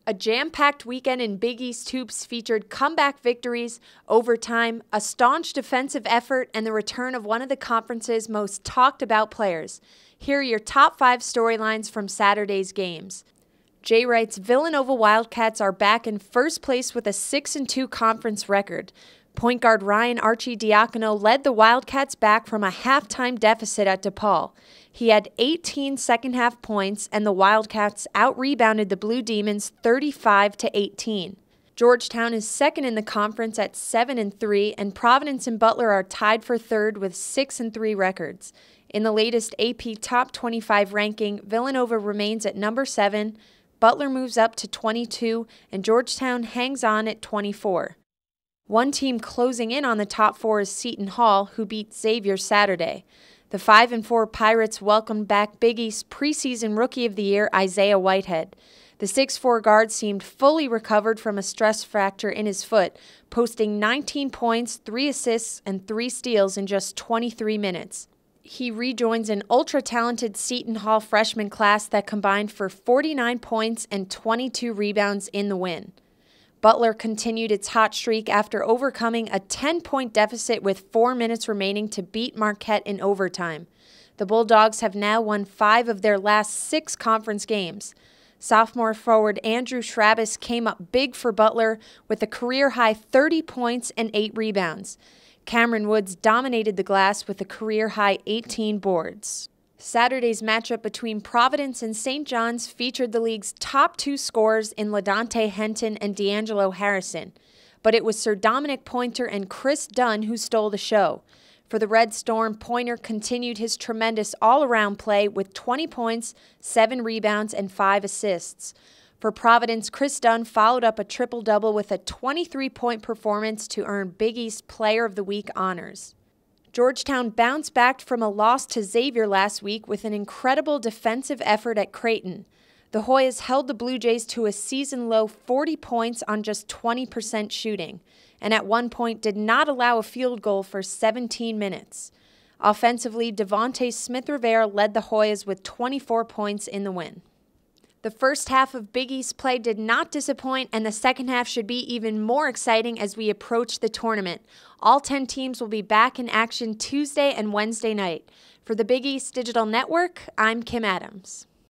A jam-packed weekend in Big East hoops featured comeback victories, overtime, a staunch defensive effort, and the return of one of the conference's most talked-about players. Here are your top 5 storylines from Saturday's games. Jay writes, Villanova Wildcats are back in first place with a 6-2 conference record. Point guard Ryan Arcidiacono led the Wildcats back from a halftime deficit at DePaul. He had 18 second-half points, and the Wildcats out-rebounded the Blue Demons 35-18. Georgetown is second in the conference at 7-3, and Providence and Butler are tied for third with 6-3 records. In the latest AP Top 25 ranking, Villanova remains at number 7, Butler moves up to 22, and Georgetown hangs on at 24. One team closing in on the top 4 is Seton Hall, who beat Xavier Saturday. The 5-4 Pirates welcomed back Big East preseason Rookie of the Year Isaiah Whitehead. The 6'4 guard seemed fully recovered from a stress fracture in his foot, posting 19 points, 3 assists, and 3 steals in just 23 minutes. He rejoins an ultra-talented Seton Hall freshman class that combined for 49 points and 22 rebounds in the win. Butler continued its hot streak after overcoming a 10-point deficit with 4 minutes remaining to beat Marquette in overtime. The Bulldogs have now won 5 of their last 6 conference games. Sophomore forward Andrew Schrabis came up big for Butler with a career-high 30 points and 8 rebounds. Cameron Woods dominated the glass with a career-high 18 boards. Saturday's matchup between Providence and St. John's featured the league's top 2 scorers in LaDante Henton and D'Angelo Harrison, but it was Sir Dominic Pointer and Chris Dunn who stole the show. For the Red Storm, Pointer continued his tremendous all-around play with 20 points, 7 rebounds, and 5 assists. For Providence, Chris Dunn followed up a triple-double with a 23-point performance to earn Big East Player of the Week honors. Georgetown bounced back from a loss to Xavier last week with an incredible defensive effort at Creighton. The Hoyas held the Blue Jays to a season-low 40 points on just 20% shooting, and at one point did not allow a field goal for 17 minutes. Offensively, Devontae Smith-Rivera led the Hoyas with 24 points in the win. The first half of Big East play did not disappoint, and the second half should be even more exciting as we approach the tournament. All 10 teams will be back in action Tuesday and Wednesday night. For the Big East Digital Network, I'm Kim Adams.